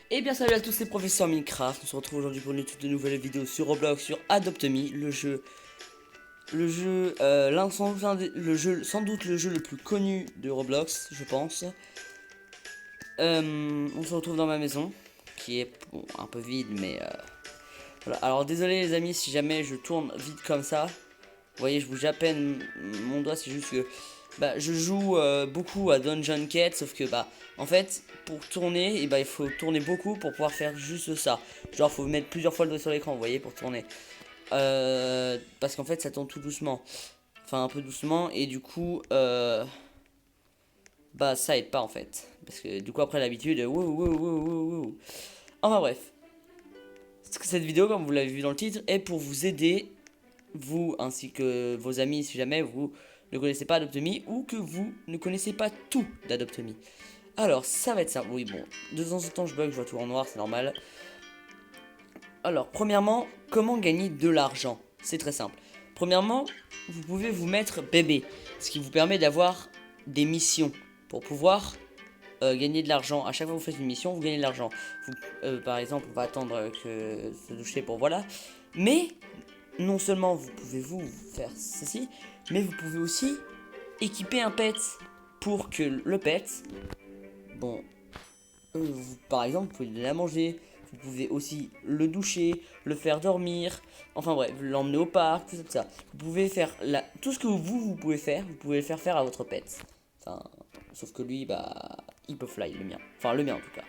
Et bien salut à tous les professeurs Minecraft, on se retrouve aujourd'hui pour une toute nouvelle vidéo sur Roblox, sur Adopt Me, le jeu, sans doute le jeu le plus connu de Roblox, je pense. On se retrouve dans ma maison, qui est bon, un peu vide, mais voilà. Alors désolé les amis si jamais je tourne vite comme ça. Vous voyez, je bouge à peine mon doigt, c'est juste que je joue beaucoup à Dungeon Cat, sauf que en fait, pour tourner, il faut tourner beaucoup pour pouvoir faire juste ça. Genre, faut mettre plusieurs fois le doigt sur l'écran, vous voyez, pour tourner. Parce qu'en fait, ça tourne tout doucement. Enfin, un peu doucement, et du coup, ça aide pas en fait. Parce que du coup, après l'habitude, enfin bref. Cette vidéo, comme vous l'avez vu dans le titre, est pour vous aider, vous ainsi que vos amis, si jamais vous ne connaissez pas Adopt.me ou que vous ne connaissez pas tout d'Adopt.me. Alors, ça va être ça. Oui, bon, de temps en temps, je bug, je vois tout en noir, c'est normal. Alors, premièrement, comment gagner de l'argent? C'est très simple. Premièrement, vous pouvez vous mettre bébé, ce qui vous permet d'avoir des missions pour pouvoir gagner de l'argent. À chaque fois que vous faites une mission, vous gagnez de l'argent. Par exemple, on va attendre que se doucher pour voilà. Mais non seulement vous pouvez vous faire ceci, mais vous pouvez aussi équiper un pet pour que le pet, bon, par exemple, vous pouvez lui donner à manger, vous pouvez aussi le doucher, le faire dormir, enfin bref, l'emmener au parc, tout ça. Vous pouvez faire tout ce que vous pouvez faire, vous pouvez le faire à votre pet. Enfin, sauf que lui, il peut fly, le mien. Enfin, le mien en tout cas.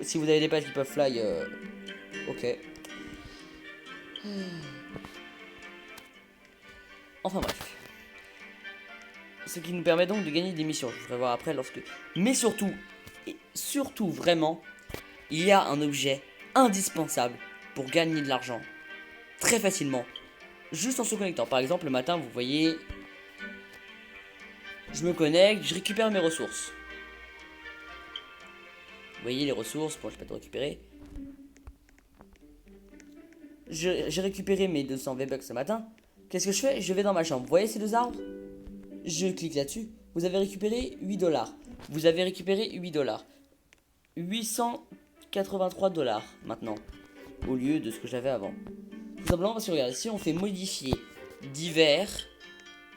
Si vous avez des pets qui peuvent fly, ok. Enfin bref. Ce qui nous permet donc de gagner des missions. Je voudrais voir après lorsque. Mais surtout, et surtout vraiment, il y a un objet indispensable pour gagner de l'argent très facilement, juste en se connectant. Par exemple, le matin, vous voyez, je me connecte, je récupère mes ressources. Vous voyez les ressources, bon, je peux pas tout récupérer. J'ai récupéré mes 200 V-Bucks ce matin. Qu'est-ce que je fais? Je vais dans ma chambre. Vous voyez ces deux arbres? Je clique là-dessus. Vous avez récupéré 8 dollars. Vous avez récupéré 8 dollars. 883 dollars maintenant, au lieu de ce que j'avais avant. Tout simplement parce que regardez, si on fait modifier divers,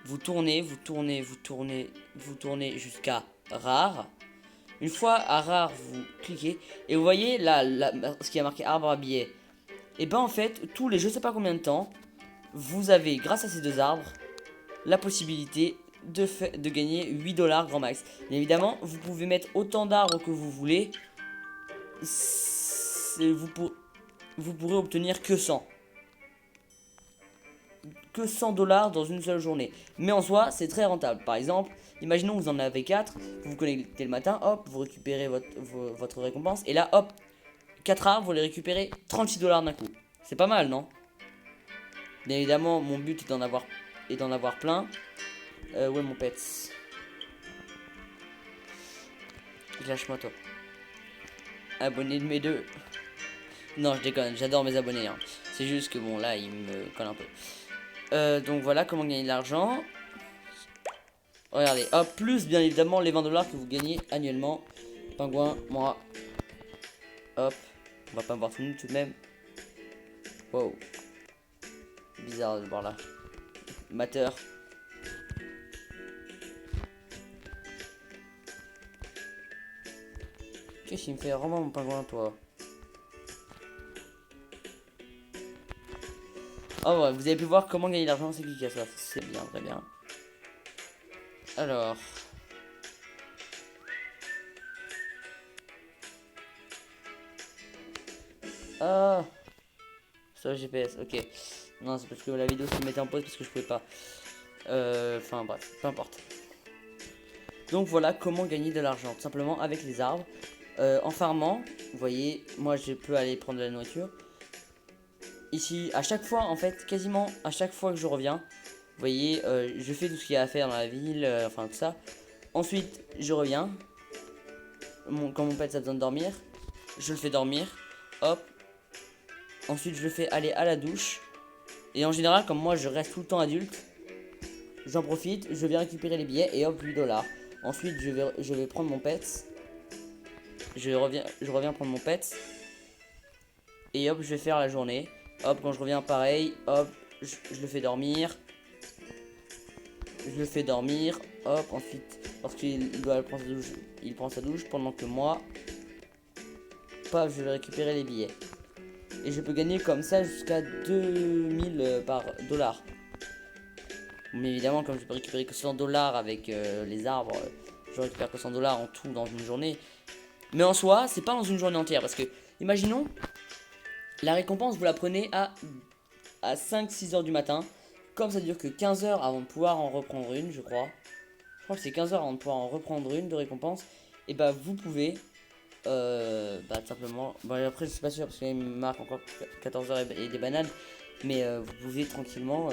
vous tournez, vous tournez, vous tournez, vous tournez jusqu'à rare. Une fois à rare, vous cliquez et vous voyez là, ce qui a marqué arbre à billets. Et en fait, tous les je sais pas combien de temps, vous avez, grâce à ces deux arbres, la possibilité de gagner 8 dollars grand max. Bien évidemment, vous pouvez mettre autant d'arbres que vous voulez. Vous pourrez obtenir que 100. Que 100 dollars dans une seule journée. Mais en soi, c'est très rentable. Par exemple, imaginons que vous en avez 4, vous vous connectez le matin, hop, vous récupérez votre récompense. Et là, hop, 4 arbres, vous les récupérez 36 dollars d'un coup. C'est pas mal, non? Bien évidemment, mon but est d'en avoir plein. Où est mon pets? Lâche-moi toi. Abonné de mes deux. Non, je déconne, j'adore mes abonnés. Hein. C'est juste que bon, là, ils me collent un peu. Donc voilà comment gagner de l'argent. Regardez, hop, plus bien évidemment les 20 dollars que vous gagnez annuellement. Pingouin, moi. Hop, on va pas me voir tout nu tout de même. Wow. Bizarre de le voir là. Mateur. Qu'est-ce qu'il me fait vraiment mon pingouin, toi? Oh ouais, vous avez pu voir comment gagner de l'argent, c'est qui a ça. C'est bien, très bien. Alors. Ah. Sur le GPS, ok. Non, c'est parce que la vidéo se mettait en pause parce que je pouvais pas. Enfin bref, peu importe. Donc voilà comment gagner de l'argent, tout simplement avec les arbres. En farmant, vous voyez, moi je peux aller prendre de la nourriture. Ici, à chaque fois, en fait, quasiment à chaque fois que je reviens, vous voyez, je fais tout ce qu'il y a à faire dans la ville, enfin tout ça. Ensuite, je reviens. Quand mon pet a besoin de dormir, je le fais dormir. Hop. Ensuite, je le fais aller à la douche. Et en général, comme moi je reste tout le temps adulte, j'en profite, je viens récupérer les billets et hop, 8 dollars. Ensuite, je vais prendre mon pet. je reviens prendre mon pet. Et hop, je vais faire la journée. Hop, quand je reviens, pareil. Hop, je le fais dormir. Je le fais dormir. Hop, ensuite, parce qu'il doit prendre sa douche, il prend sa douche pendant que moi, paf, je vais récupérer les billets. Et je peux gagner comme ça jusqu'à 2000 par dollar. Mais évidemment, comme je peux récupérer que 100 dollars avec les arbres, je récupère que 100 dollars en tout dans une journée. Mais en soi, c'est pas dans une journée entière. Parce que, imaginons, la récompense, vous la prenez à 5-6 heures du matin. Comme ça dure que 15 heures avant de pouvoir en reprendre une, je crois. Je crois que c'est 15 heures avant de pouvoir en reprendre une de récompense. Et bah, vous pouvez. Tout simplement. Bon, après, je suis pas sûr parce qu'il me marque encore 14 heures et des bananes. Mais vous pouvez tranquillement.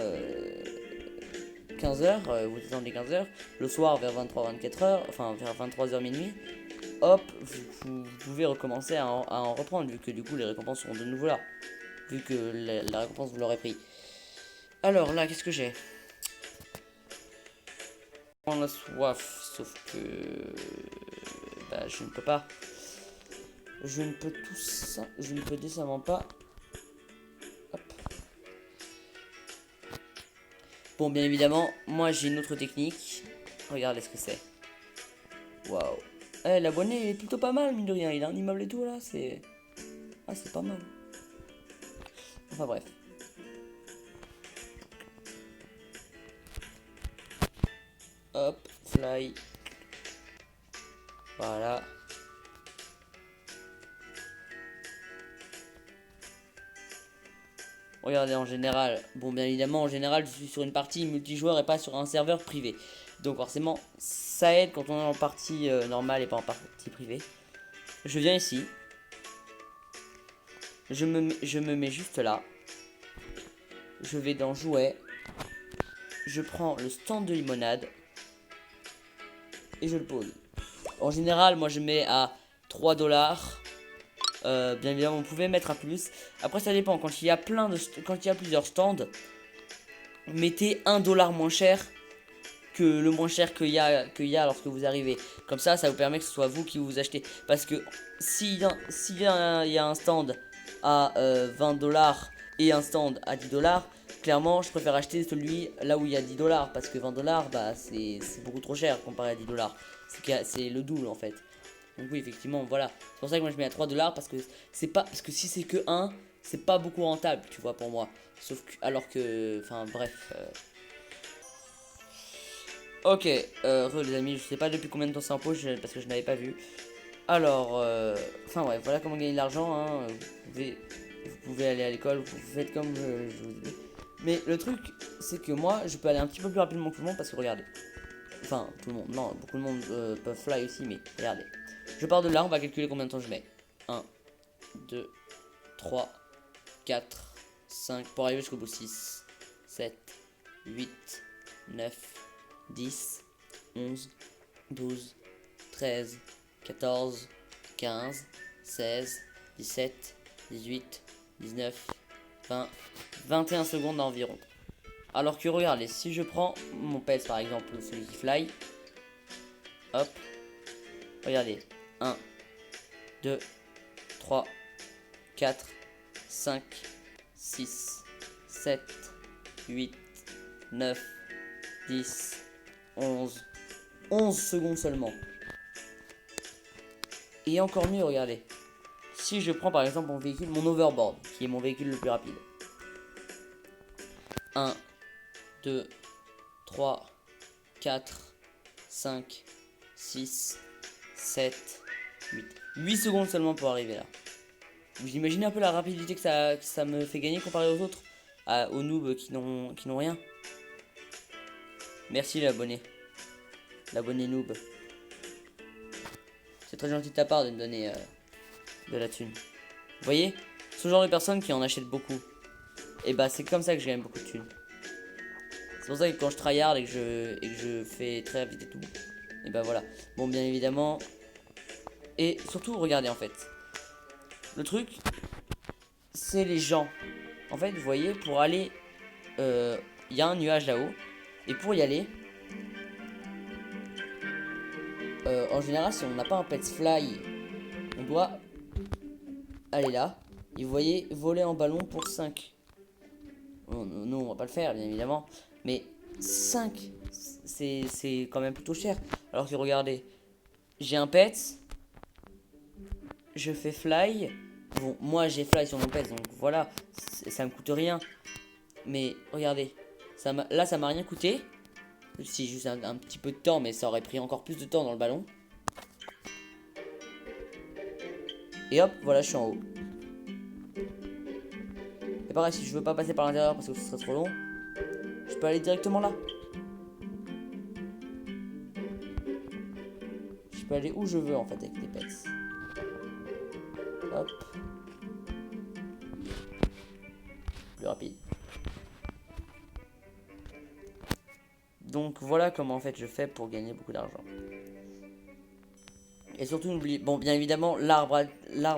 15 heures, vous attendez 15 heures. Le soir, vers 23-24 heures, enfin vers 23 h minuit. Hop, vous pouvez recommencer à en reprendre. Vu que du coup, les récompenses seront de nouveau là. Vu que la récompense, vous l'aurez pris. Alors là, qu'est-ce que j'ai? On a soif, sauf que bah, je ne peux pas. Je ne peux tout ça, je ne peux décemment pas. Hop. Bon, bien évidemment, moi j'ai une autre technique. Regardez ce que c'est. Waouh. Eh, l'abonné est plutôt pas mal, mine de rien. Il a un immeuble et tout là, c'est. Ah, c'est pas mal. Enfin bref. Hop, fly. Voilà. Regardez en général, bon bien évidemment en général je suis sur une partie multijoueur et pas sur un serveur privé. Donc forcément ça aide quand on est en partie normale et pas en partie privée. Je viens ici. Je me mets juste là. Je vais dans jouets. Je prends le stand de limonade. Et je le pose. En général moi je mets à 3 dollars. Bien évidemment vous pouvez mettre à plus. Après ça dépend, quand il y a plusieurs stands, mettez 1 dollar moins cher que le moins cher qu'il y a lorsque vous arrivez. Comme ça vous permet que ce soit vous qui vous achetez. Parce que s'il y a un stand à 20 dollars et un stand à 10 dollars, clairement je préfère acheter celui là où il y a 10 dollars. Parce que 20 dollars, bah, c'est beaucoup trop cher comparé à 10 dollars. C'est le double en fait. Donc oui, effectivement, voilà. C'est pour ça que moi je mets à 3 dollars parce que si c'est que 1, c'est pas beaucoup rentable, tu vois, pour moi. Sauf que, alors que, enfin bref. Ok, les amis, je sais pas depuis combien de temps c'est en pause parce que je n'avais pas vu. Alors, enfin ouais, voilà comment gagner de l'argent. Hein. Vous pouvez aller à l'école, vous faites comme je vous dis. Mais le truc, c'est que moi, je peux aller un petit peu plus rapidement que tout le monde parce que regardez. Enfin, tout le monde, non, beaucoup de monde peuvent fly aussi, mais regardez. Je pars de là, on va calculer combien de temps je mets. 1, 2, 3, 4, 5, pour arriver jusqu'au bout. 6, 7, 8, 9, 10, 11, 12, 13, 14, 15, 16, 17, 18, 19, 20, 21 secondes environ. Alors que regardez, si je prends mon pèse par exemple, celui qui fly, hop, regardez, 1, 2, 3, 4, 5, 6, 7, 8, 9, 10, 11, 11 secondes seulement. Et encore mieux, regardez, si je prends par exemple mon véhicule, mon overboard, qui est mon véhicule le plus rapide. 1, 2, 3, 4, 5, 6, 7, 8. 8 secondes seulement pour arriver là. Vous imaginez un peu la rapidité que ça me fait gagner comparé aux autres, aux noobs qui n'ont rien. Merci l'abonné noob. C'est très gentil de ta part de me donner de la thune. Vous voyez, ce genre de personnes qui en achètent beaucoup. Et bah c'est comme ça que je gagne beaucoup de thunes. C'est pour ça que quand je tryhard et que je fais très vite et tout, et bah voilà. Bon, bien évidemment. Et surtout, regardez en fait. Le truc, c'est les gens. En fait, vous voyez, pour aller, il y a un nuage là-haut. Et pour y aller, en général, si on n'a pas un pet fly On doit aller là. Et vous voyez, voler en ballon pour 5. Bon, nous, on va pas le faire, bien évidemment. Mais 5, c'est quand même plutôt cher. Alors que regardez, j'ai un pet. Je fais fly. Bon, moi j'ai fly sur mon pet, donc voilà, ça me coûte rien. Mais regardez, là ça m'a rien coûté. Si juste un petit peu de temps, mais ça aurait pris encore plus de temps dans le ballon. Et hop, voilà, je suis en haut. Et pareil, si je veux pas passer par l'intérieur parce que ce serait trop long, je peux aller directement là. Je peux aller où je veux en fait avec les pets. Hop. Plus rapide. Donc voilà comment en fait je fais pour gagner beaucoup d'argent. Et surtout n'oubliez, bon bien évidemment l'arbre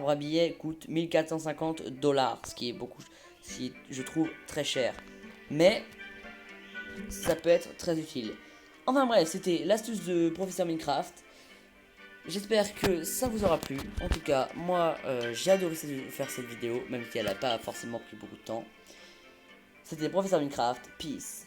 à billets coûte 1450 $, ce qui est beaucoup, ce qui je trouve très cher. Mais ça peut être très utile. Enfin bref, c'était l'astuce de Professeur Minecraft. J'espère que ça vous aura plu. En tout cas, moi j'ai adoré faire cette vidéo, même si elle n'a pas forcément pris beaucoup de temps. C'était Professeur Minecraft, peace.